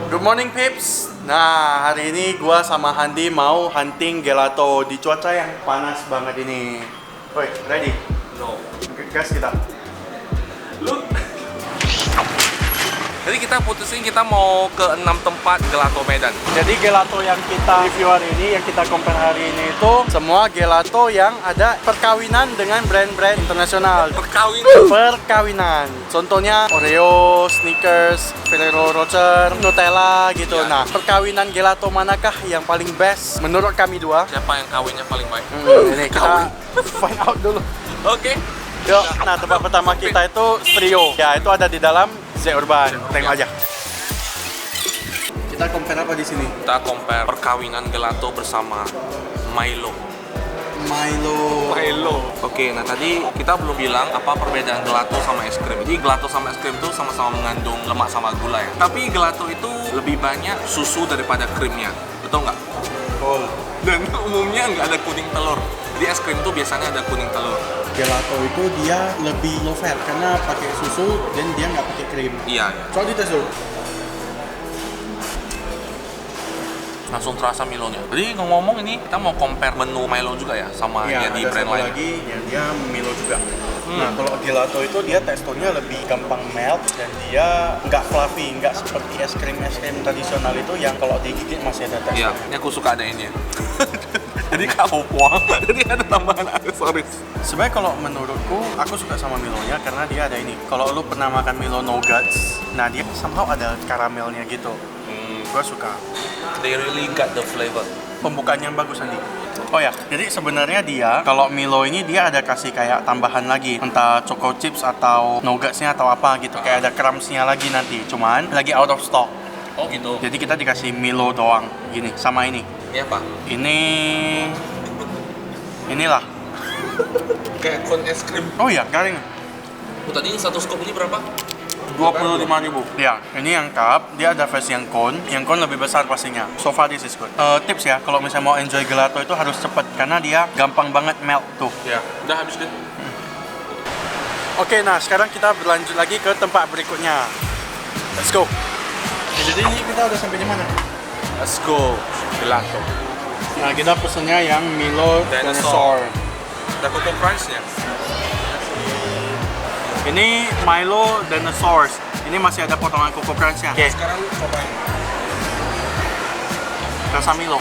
Good morning Pips. Nah, hari ini gua sama Handi mau hunting gelato di cuaca yang panas banget ini. Woi, ready? No. Gas kita. Lu. Jadi kita putusin kita mau ke 6 tempat gelato Medan. Jadi gelato yang kita review hari ini, yang kita compare hari ini itu semua gelato yang ada perkawinan dengan brand-brand internasional. Perkawinan. Contohnya Oreo, Snickers, Ferrero Rocher, Nutella gitu. Ya. Nah, perkawinan gelato manakah yang paling best menurut kami dua? Siapa yang kawinnya paling baik? Ini kita find out dulu. Oke. Yuk, nah tempat pertama kita itu Trio. Ya, itu ada di dalam Z Urban. Tengok aja. Kita compare apa di sini? Kita compare perkawinan gelato bersama Milo. Oke, nah tadi kita belum bilang apa perbedaan gelato sama es krim. Jadi gelato sama es krim itu sama-sama mengandung lemak sama gula ya. Tapi gelato itu lebih banyak susu daripada krimnya. Betul nggak? Betul. Dan umumnya nggak ada kuning telur. Jadi es krim itu biasanya ada kuning telur. Gelato itu dia lebih low fat karena pakai susu dan dia nggak pakai krim. Iya. Coba dites dulu. Langsung terasa Milonya. Jadi ngomong ini kita mau compare menu Milo juga ya sama Ya, yang di ada brand satu lain. lagi yang dia Milo juga. Nah, kalau gelato itu dia teksturnya lebih gampang melt dan dia nggak fluffy, nggak seperti es krim tradisional itu yang kalau digigit masih ada Iya, tekstur. ini aku suka ada ini ya. Jadi kau puang, jadi ada tambahan aksesoris. Sebenarnya kalau menurutku, aku suka sama Milonya karena dia ada ini. Kalau lu pernah makan Milo Nuggets, nah dia somehow ada karamelnya gitu. Gua suka. They really got the flavor. Pembukaan yang bagus Andi. Oh ya, jadi sebenarnya dia kalau Milo ini dia ada kasih kayak tambahan lagi, entah choco chips atau nuggetsnya atau apa gitu, kayak ada crumbsnya lagi nanti. Cuman lagi out of stock. Oh gitu. Jadi kita dikasih Milo doang, gini sama ini. Ini apa? Inilah. Kayak cone es krim. Oh iya, garing. Oh, tadi satu scoop ini berapa? 25.000. Ya, ini yang cup, dia ada versi yang cone lebih besar pastinya. So far this is good. Tips ya, kalau misalnya mau enjoy gelato itu harus cepet karena dia gampang banget melt tuh. Ya, udah habis deh. Oke, nah sekarang kita berlanjut lagi ke tempat berikutnya. Let's go. Jadi ini kita udah sampai di mana? Let's go. Gelato. Nah, kita pesennya yang Milo Dinosaur. Dinosaur. Ada Coco Crunch-nya. Ini Milo Dinosaurs. Ini masih ada potongan Coco Crunch-nya. Oke, Sekarang lu cobain. rasa Milo.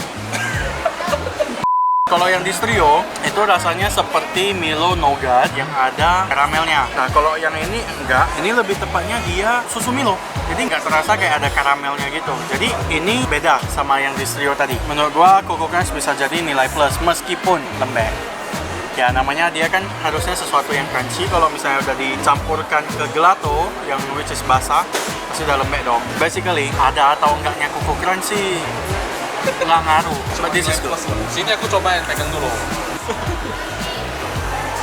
Kalau yang di Trio, itu rasanya seperti Milo Nougat yang ada karamelnya. Nah, kalau yang ini enggak, ini lebih tepatnya dia susu Milo. Jadi nggak terasa kayak ada karamelnya gitu. Jadi ini beda sama yang di Trio tadi. Menurut gua Coco Crunch bisa jadi nilai plus meskipun lembek. Ya namanya dia kan harusnya sesuatu yang crunchy. Kalau misalnya udah dicampurkan ke gelato yang which is basah, pasti udah lembek dong. Basically ada atau enggaknya Coco Crunch sih nggak ngaruh. But this is good. Sini aku cobain, pegang dulu.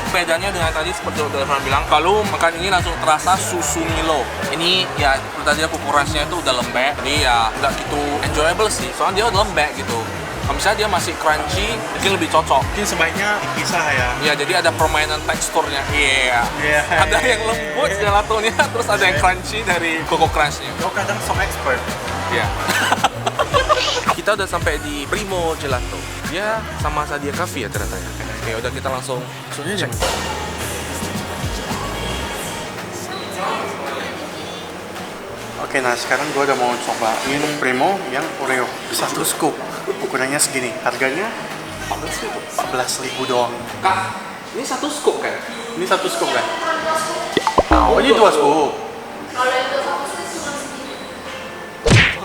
Bedanya dengan tadi seperti udah Irfan bilang, kalau makan ini langsung terasa susu Milo. Ini ya tadi aku kurasnya itu udah lembek, jadi ya nggak gitu enjoyable sih. Soalnya dia udah lembek gitu. Kalau misalnya dia masih crunchy, mungkin lebih cocok. Mungkin sebaiknya dipisah ya. Ya, jadi ada permainan teksturnya. Iya. Ada yang lembut gelatonya, terus ada yang crunchy dari Coco Crunch-nya. Kau kadang so expert. Iya. Kita udah sampai di Primo Gelato. Dia sama Sadia Cafe ya ternyata ya. Oke, udah kita langsung cek. Oke, nah sekarang gue udah mau cobain Primo yang Oreo. Satu scoop. Ukurannya segini. Harganya 14.000 doang. Kak, ini satu scoop kan? Ini satu scoop kan? Oh, ini dua scoop.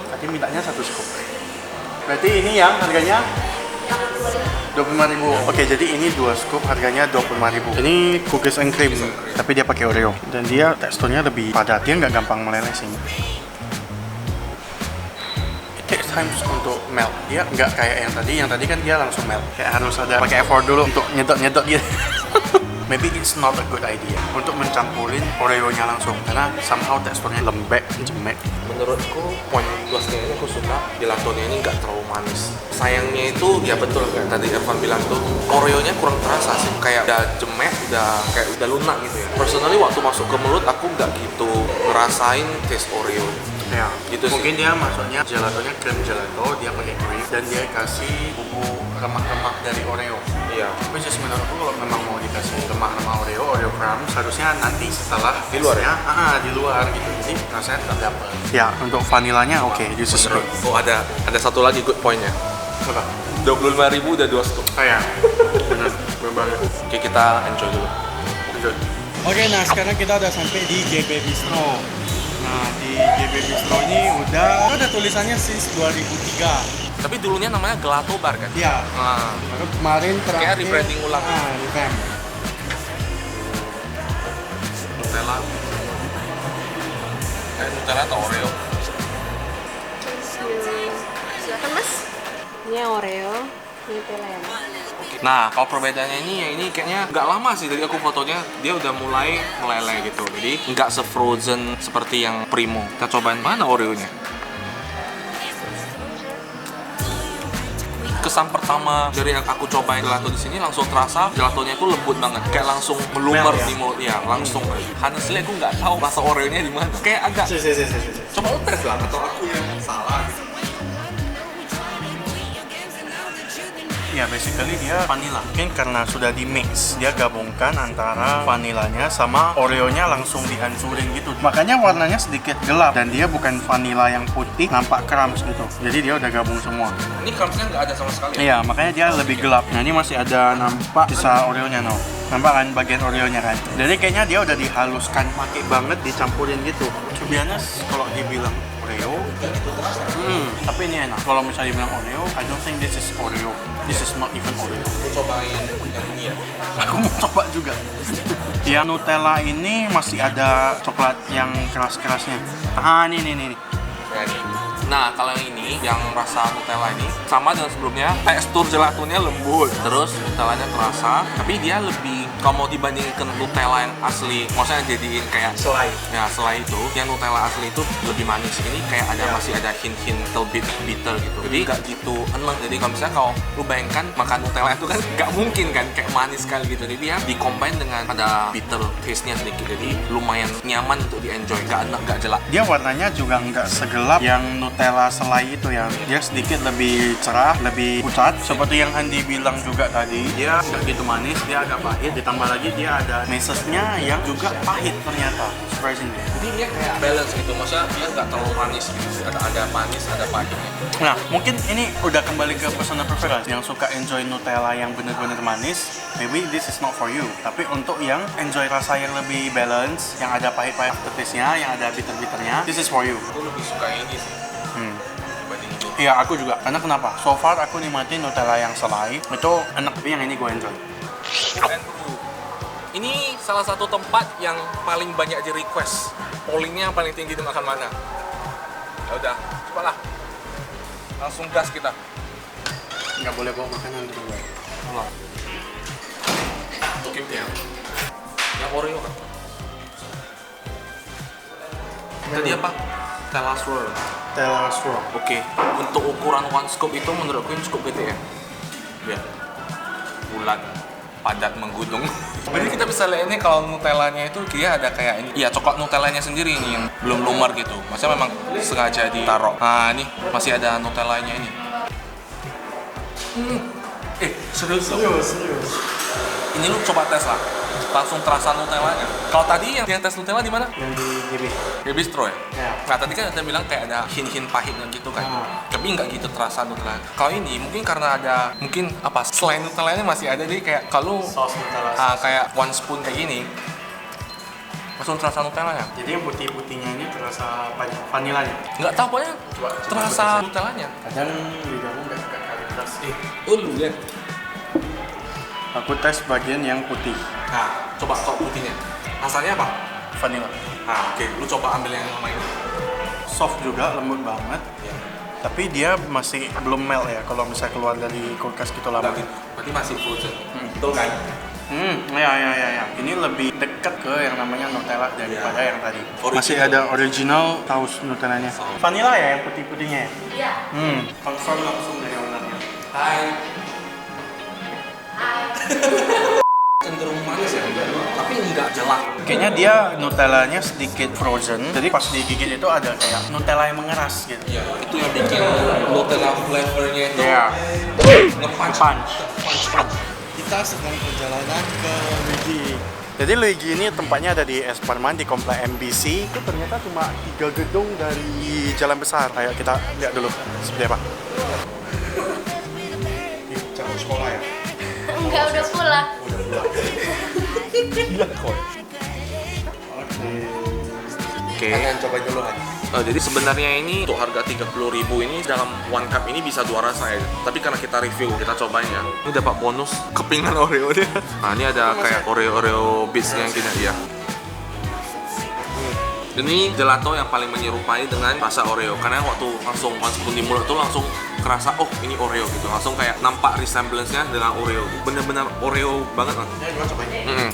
Tadi mintanya satu scoop. Berarti ini yang harganya 25.000. Oke, jadi ini dua scoop harganya 25.000. Ini cookies and cream, tapi dia pakai Oreo dan dia teksturnya lebih padat. Dia nggak gampang meleleh sih. It takes time untuk melt. Dia nggak kayak yang tadi. Yang tadi kan dia langsung melt. Kayak harus ada pakai effort dulu untuk nyedot-nyedot gitu. Maybe it's not a good idea untuk mencampurin Oreo-nya langsung karena somehow teksturnya lembek, jemek. Menurutku poin plusnya ini aku suka gelatonya ini nggak terlalu manis. Sayangnya itu ya betul kayak tadi Irfan bilang tuh Oreo-nya kurang terasa sih. kayak udah jemek, udah lunak gitu ya. Personally waktu masuk ke mulut aku nggak gitu ngerasain taste Oreo. Ya, Gitu sih. mungkin dia masuknya gelatonya krim gelato, dia pakai cream dan dia kasih bumbu lemak-lemak dari Oreo. Iya. Which is menurutku kalau memang mau dikasih lemak-lemak Oreo crumbs harusnya nanti setelah Di luar ya? di luar gitu, jadi rasanya tetap dapat. Ya, untuk vanilanya oke, this is good. Oh ada satu lagi good pointnya. Apa? 25.000 udah 2 scoop. Oh ya, benar, benar. Oke, kita enjoy dulu. Lanjut. Oke, nah sekarang kita udah sampai di GB Bistro. Nah, di GB Bistro ini udah ada tulisannya since 2003. Tapi dulunya namanya Gelato Bar kan? Iya. Nah, Baru kemarin terakhir rebranding ulang. Revamp. Nutella. Nutella atau Oreo? Silakan Mas. Ini yang Oreo, ini Nutella ya Mas. Nah, kalau perbedaannya ini, ya ini kayaknya nggak lama sih dari aku fotonya, dia udah mulai meleleh gitu. Jadi nggak se-frozen seperti yang Primo. Kita cobain mana Oreo-nya. Kesan pertama dari yang aku cobain gelato di sini langsung terasa gelatonya itu lembut banget, kayak langsung melumer Melt ya? di mulut, ya langsung. Honestly aku nggak tahu rasa Oreo-nya di mana, kayak agak. Coba lu tes lah, atau aku yang salah gitu. Ya, basically dia vanilla. Mungkin karena sudah di mix, dia gabungkan antara vanilanya sama Oreo-nya langsung dihancurin gitu. Makanya warnanya sedikit gelap dan dia bukan vanilla yang putih, nampak crumbs gitu. Jadi dia udah gabung semua. Ini crumbs-nya nggak ada sama sekali. Iya, makanya dia lebih gelap. Nah, ini masih ada nampak sisa Oreo-nya, no. Nampak kan bagian Oreo-nya kan. Jadi kayaknya dia udah dihaluskan pakai banget, dicampurin gitu. To be honest, kalau dibilang Oreo, tapi ini enak. Kalau misalnya dibilang Oreo, I don't think this is Oreo. This is not even Oreo. Aku cobain yang ini ya. Aku mau coba juga. Yang Nutella ini masih ada coklat yang keras-kerasnya. Ah, ini. Nah, kalau yang ini, yang rasa Nutella ini sama dengan sebelumnya, tekstur gelatonya lembut, terus Nutellanya terasa, tapi dia lebih, kalau mau dibandingkan Nutella yang asli, maksudnya jadiin kayak Selai. ya selai itu, yang Nutella asli itu lebih manis. Ini kayak ada masih ada hint-hint little bit bitter gitu. Jadi nggak gitu enak. Jadi kalau misalnya kalau lu bayangkan makan Nutella itu kan nggak mungkin kan kayak manis sekali gitu. Jadi dia di-combine dengan ada bitter taste-nya sedikit. Jadi lumayan nyaman untuk di-enjoy, nggak enak, nggak jelek. Dia warnanya juga nggak segelap yang Nutella selai itu ya. Dia sedikit lebih cerah, lebih pucat. Seperti yang Andi bilang juga tadi, dia nggak gitu manis, dia agak pahit. Ditambah lagi dia ada mesesnya yang juga pahit ternyata. Surprisingly. Jadi dia kayak balance gitu, maksudnya dia nggak terlalu manis gitu. Ada manis, ada pahitnya. Nah, mungkin ini udah kembali ke personal preference. Yang suka enjoy Nutella yang bener-bener manis, maybe this is not for you. Tapi untuk yang enjoy rasa yang lebih balance, yang ada pahit-pahit aftertaste-nya, yang ada bitter-bitternya, this is for you. Aku lebih suka ini sih dibanding itu. Iya, aku juga. Karena kenapa? So far aku nikmatin Nutella yang selai, itu enak, tapi yang ini gue enjoy. Ini salah satu tempat yang paling banyak di request. Pollingnya yang paling tinggi itu makan mana? Ya udah, cobalah. Langsung gas kita. Nggak boleh bawa makanan dulu. Ulang. Oke, ya. Yang Oreo kan? Tadi apa? Nutella swirl. Nutella swirl. Oke, untuk ukuran one scoop itu menurutku ini cukup gede ya. Ya, bulat, padat, menggudung. Jadi kita bisa lihat ini kalau Nutellanya itu dia ada kayak ini. Iya, coklat Nutellanya sendiri ini yang belum lumer gitu. Maksudnya memang sengaja ditaruh. Nah, ini masih ada Nutellanya ini. Serius loh. Serius. Ini lu coba tes lah. Langsung terasa Nutellanya. Kalau tadi yang tes Nutella di mana? Yang di GB. Di Bistro ya? Ya. Nah tadi kan ada bilang kayak ada hint-hint pahitnya gitu kan. Tapi nggak gitu terasa Nutella. Kalau ini mungkin karena ada mungkin apa selain Nutellanya masih ada jadi kayak kalau Saus Nutella. kayak one spoon kayak gini langsung terasa Nutellanya. Jadi yang putih-putihnya ini terasa vanilanya. Nggak tahu pokoknya Coba terasa Nutellanya. Kadang lidahmu nggak kali keras. Lu lihat. Aku tes bagian yang putih. Nah coba kok putihnya. Rasanya apa? Vanilla. Nah oke, lu coba ambil yang lama ini. Soft juga, lembut banget. Ya. Tapi dia masih belum melt ya kalau misalnya keluar dari kulkas gitu lama. Berarti masih frozen. Betul kan? Ya. Ini lebih dekat ke yang namanya Nutella daripada yang tadi. Original. Masih ada original saus Nutellanya. Vanilla ya yang putih-putihnya ya? Iya. Confirm langsung dari ownernya. Hai. kayaknya dia Nutellanya sedikit frozen. Jadi pas digigit itu ada kayak Nutella yang mengeras gitu. Iya, itu yang bikin Nutella flavornya itu Iya. nge-punch. Punch. Kita sedang perjalanan ke Luigi. Jadi Luigi ini tempatnya ada di Esparman di komplek MBC. Itu ternyata cuma 3 gedung dari jalan besar. Ayo kita lihat dulu seperti apa. Cabut sekolah ya? Enggak, udah pulang. Gila kok. Oke. Kalian coba dulu kan. Jadi sebenarnya ini untuk harga 30.000 ini dalam one cup ini bisa 2 rasa ya. Tapi karena kita review, kita cobain ya. Ini dapat bonus kepingan Oreo dia. Nah, ini ada kayak Oreo bitsnya yang gini ya. Ini gelato yang paling menyerupai dengan rasa Oreo karena waktu langsung masuk di mulut tuh langsung kerasa oh ini Oreo gitu, langsung kayak nampak resemblance-nya dengan Oreo, bener-bener Oreo banget lah. Ya, gua cobain.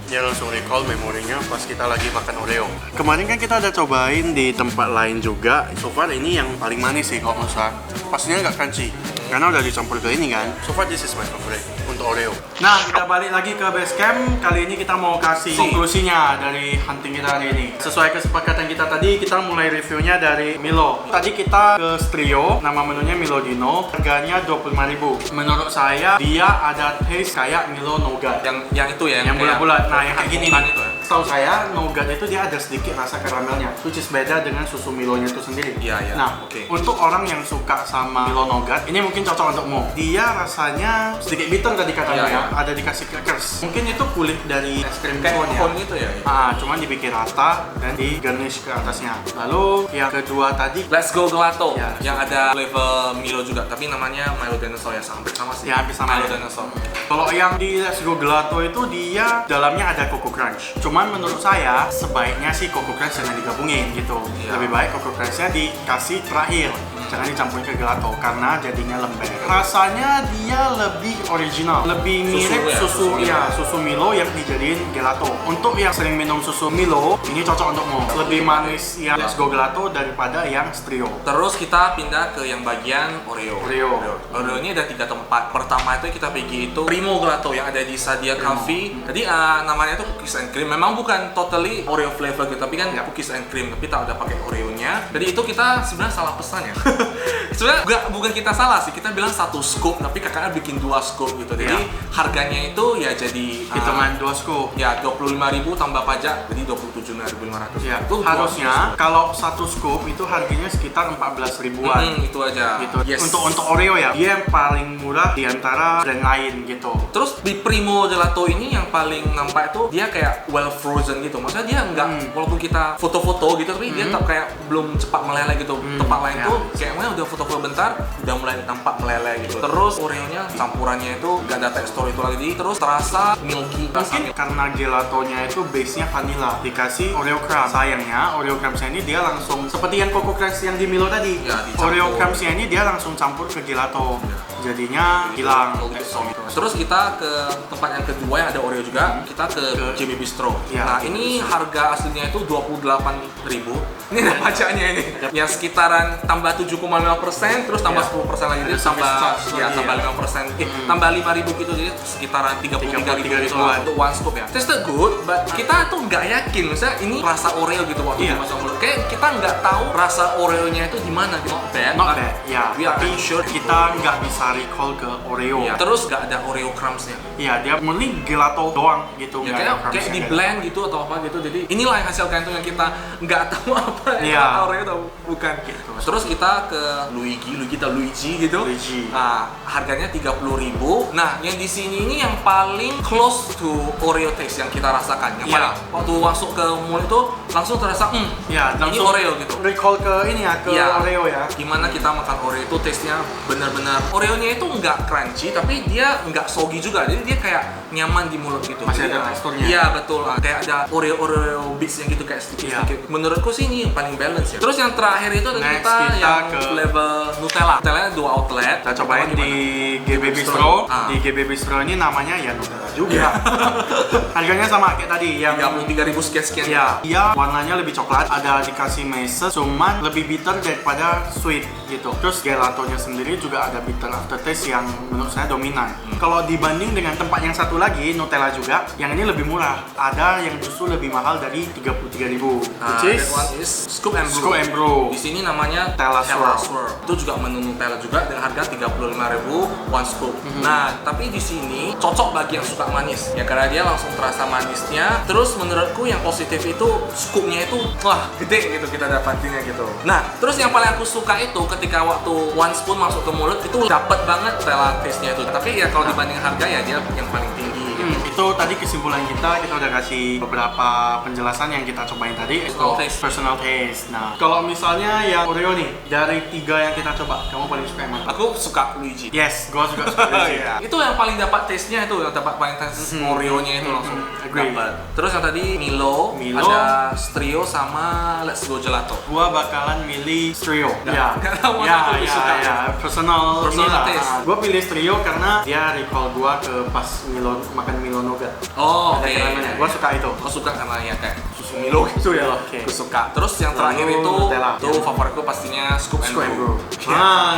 Dia langsung recall memorinya pas kita lagi makan Oreo. Kemarin kan kita ada cobain di tempat lain juga. So far ini yang paling manis sih kalau menurut saya. Pastinya nggak crunchy karena udah dicampur ke ini kan. So far this is my favorite untuk Oreo. Nah, kita balik lagi ke base camp. Kali ini kita mau kasih konklusinya dari hunting kita hari ini. Sesuai kesepakatan kita tadi, kita mulai reviewnya dari Milo. Tadi kita ke Strio, nama menunya Milo Dino. Harganya 25.000. Menurut saya dia ada taste kayak Milo Nougat. Yang itu ya, Yang kayak bulat-bulat. Nah, yang kayak gini bukan nih. itu ya? Setahu saya Nougat itu dia ada sedikit rasa karamelnya, which is beda dengan susu Milonya itu sendiri. Iya, iya. Nah, Oke. untuk orang yang suka sama Milo Nougat, ini mungkin cocok untukmu. Dia rasanya sedikit bitter tadi katanya Iya, ya. iya. Ada dikasih crackers. Mungkin itu kulit dari es krim kayak cone ya. cone gitu ya. Cuman dibikin rata dan di garnish ke atasnya. Lalu yang kedua tadi Let's Go Gelato Ya. yang ada flavor Milo juga, tapi namanya Milo Dinosaur ya, hampir sama sih. Ya, hampir sama Milo ya. Dinosaur. kalau yang di Let's Go Gelato itu dia dalamnya ada Coco Crunch. Cuman menurut saya sebaiknya sih Coco Crunch jangan digabungin gitu. Iya. Lebih baik Coco Crunch-nya dikasih terakhir. Jangan dicampurin ke gelato karena jadinya lembek. Rasanya dia lebih original, lebih mirip Susu ya, susu Milo yang dijadiin gelato. Untuk yang sering minum susu Milo, ini cocok untukmu. Lebih manis yang Let's Go Gelato daripada yang Strio. Terus kita pindah ke yang bagian Oreo. Oreo ini ada 3 tempat. Pertama itu kita pergi itu Primo Gelato yang ada di Sadia Cafe. Jadi namanya itu cookies and cream. Memang bukan totally Oreo flavor gitu, tapi kan Ya. cookies and cream. Tapi tak ada pakai Oreo-nya. Jadi itu kita sebenarnya salah pesan ya. Sebenarnya bukan kita salah sih. Kita bilang 1 scoop, tapi kakaknya bikin 2 scoop gitu. Jadi harganya itu ya jadi hitungan 2 scoop. ya 25.000 tambah pajak, jadi 27.500. Ya, Itu harusnya kalau 1 scoop itu harganya sekitar 14 ribuan. itu aja. Gitu. Yes. Untuk Oreo ya, dia yang paling murah di antara brand lain gitu. Terus di Primo Gelato ini yang paling nampak itu dia kayak well frozen gitu. Maksudnya dia nggak, walaupun kita foto-foto gitu, tapi dia tetap kayak belum cepat meleleh gitu. Tempat lain Ya. tuh kayaknya udah foto-foto bentar, udah mulai tampak meleleh gitu. Terus Oreo-nya campurannya itu nggak ada tekstur itu lagi. Terus terasa milky. Mungkin karena gelatonya itu base-nya vanilla, dikasih Oreo crumb. Sayangnya Oreo crumbs-nya ini dia langsung seperti yang Coco Crunch yang di Milo tadi. Ya, dicampur. Oreo crumbs-nya ini dia langsung campur ke gelato. Jadinya hilang. Terus kita ke tempat yang kedua yang ada Oreo juga, kita ke JB Bistro. Ya, Nah, JB ini harga aslinya itu 28.000. Ini ada pajaknya ini. Ya sekitaran tambah 7,5%, terus tambah Ya. 10% lagi, jadi Ada tambah service charge ya lagi tambah ya. 5%. Tambah 5.000 gitu, jadi sekitaran 33.000 gitu lah untuk one scoop ya. Tasted good, but kita tuh nggak yakin misalnya ini rasa Oreo gitu waktu Iya. dimasuk mulut. Kayak kita nggak tahu rasa Oreo-nya itu di mana gitu. Not bad, Not but bad, ya. we are Tapi unsure. kita nggak bisa recall ke Oreo. Ya. Terus nggak ada Oreo crumbs-nya. Iya, dia murni gelato doang gitu. Ya, nggak kayak, ada crumbs-nya. kayak di blend gitu atau apa gitu, jadi inilah yang hasilkan itu yang kita nggak tahu apa Iya. Oreo atau bukan gitu. Terus kita ke Luigi gitu. Luigi. Nah, harganya 30.000. Nah, yang di sini ini yang paling close to Oreo taste yang kita rasakan. Yang Iya. paling waktu masuk ke mall itu langsung terasa Ya, ini langsung Oreo gitu. recall ke ini ya, ke Iya. Oreo ya. Gimana kita makan Oreo itu taste-nya benar-benar Oreo-nya itu nggak crunchy tapi dia nggak soggy juga, jadi dia kayak nyaman di mulut gitu. Masih Jadi, ada teksturnya. Iya betul, kayak ada Oreo bits yang gitu kayak sedikit-sedikit. Menurutku sih ini yang paling balance ya. Terus yang terakhir itu ada Next, kita kita yang ke flavor Nutella. Nutellanya 2 outlet. Kita cobain Gimana? di GB Bistro. Ah. Di GB Bistro ini namanya ya Nutella juga. Harganya sama kayak tadi yang 33.000 sekian-sekian. ya, dia warnanya lebih coklat, ada dikasih meses, cuman lebih bitter daripada sweet. gitu. Terus gelatonya sendiri juga ada bitter aftertaste yang menurut saya dominan. Kalau dibanding dengan tempat yang satu lagi, Nutella juga, yang ini lebih murah. Ada yang justru lebih mahal dari 33.000. Nah, Which is that one is Scoop and Brew. Scoop and Brew. Di sini namanya Nutella Swirl. Swirl. Itu juga menu Nutella juga dengan harga 35.000 one scoop. Nah, tapi di sini cocok bagi yang suka manis. Ya karena dia langsung terasa manisnya. Terus menurutku yang positif itu scoopnya itu wah gede gitu kita dapatinnya gitu. Nah, terus yang paling aku suka itu ketika waktu one spoon masuk ke mulut itu dapet banget Nutella taste-nya itu. Tapi ya kalau dibanding harga ya dia yang paling tinggi. Itu tadi kesimpulan kita udah kasih beberapa penjelasan yang kita cobain tadi. Personal taste. Nah, kalau misalnya yang Oreo nih, dari 3 yang kita coba, kamu paling suka yang mana? Aku suka Luigi. Yes, gua juga suka Luigi. Itu yang paling dapat taste-nya itu, yang dapat paling taste Oreo-nya itu langsung agree. dapat. Terus yang tadi Milo, ada Strio sama Let's Go Gelato. Gua bakalan milih Strio. Nggak tahu mana aku lebih suka. Personal Personal inilah. taste. Gua pilih Strio karena dia recall gua ke pas makan Milo Nougat. Oh, Ada oke. karamelnya. Gua suka itu. Aku suka karena ya kayak susu Milo gitu ya. Oke. Aku suka. Terus yang Lalu terakhir itu Nutella. favoritku pastinya Scoop and Scoop and Brew. Brew.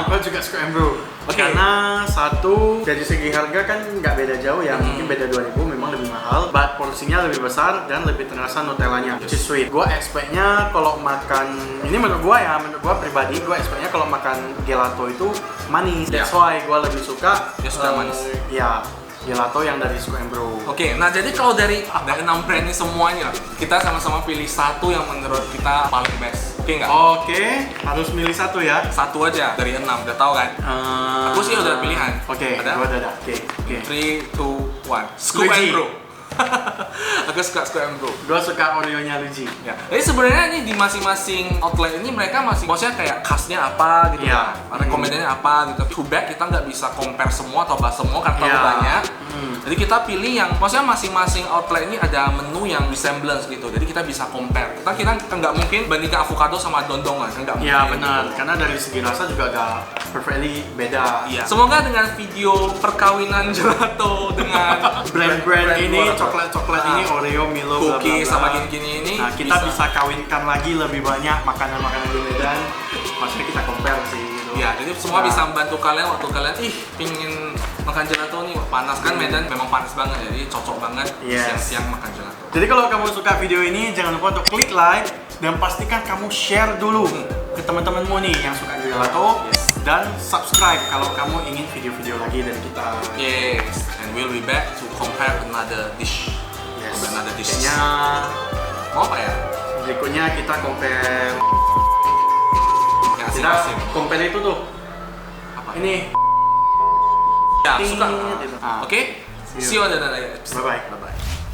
Gua juga Scoop and Brew. Oke. Karena satu dari segi harga kan nggak beda jauh ya, mungkin beda 2.000, memang lebih mahal, but porsinya lebih besar dan lebih terasa Nutellanya, which is sweet. Gua expect-nya kalau makan, ini menurut gua pribadi, gua expect-nya kalau makan gelato itu manis. That's why gua lebih suka Dia suka manis. Ya, gelato yang dari Scoop and Brew. Oke, nah jadi kalau dari 6 brand ini semuanya, kita sama-sama pilih satu yang menurut kita paling best. Oke nggak? Oke, harus milih satu ya. Satu aja dari 6, udah tahu kan? Aku sih udah ada pilihan. Oke, Ada? gua udah ada. Oke. 3, 2, 1. Scoop and Luigi. Brew. Aku suka Scoop and Brew. Gua suka Oreo-nya Luigi. Ya. Jadi sebenarnya ini di masing-masing outlet ini mereka masih maksudnya kayak khasnya apa gitu Iya. kan. Rekomendasinya apa gitu. Too bad kita nggak bisa compare semua atau bahas semua karena terlalu Iya. banyak. Jadi kita pilih yang maksudnya masing-masing outlet ini ada menu yang resemblance gitu. Jadi kita bisa compare. Kita nggak mungkin bandingkan avocado sama dondongan, kan nggak mungkin. Iya benar, gitu. karena dari segi rasa juga agak perfectly beda. Iya. Semoga dengan video perkawinan gelato dengan Brand-brand ini, luar- coklat-coklat ini, Oreo, Milo, bla, bla, cookies bla. sama gini-gini ini Nah, kita bisa kawinkan lagi lebih banyak makanan-makanan di Medan. Maksudnya kita compare sih gitu. Ya, jadi semua Nah, bisa membantu kalian waktu kalian pingin makan gelato nih, wah, panas kan Medan memang panas banget jadi cocok banget Yes. siang-siang makan gelato. Jadi kalau kamu suka video ini, jangan lupa untuk klik like dan pastikan kamu share dulu ke teman-temanmu nih yang suka gelato. Yes. Dan subscribe kalau kamu ingin video-video lagi dari kita. Yes, and we'll be back to compare another dish. Yes. Another dish. Kayaknya Mau apa ya? berikutnya kita compare. Yang Kita asing-asing. compare itu tuh. Apa? Ini. Ya, Ting, suka. gitu. Ah. Oke? See you on the next episode. Bye-bye. Bye-bye.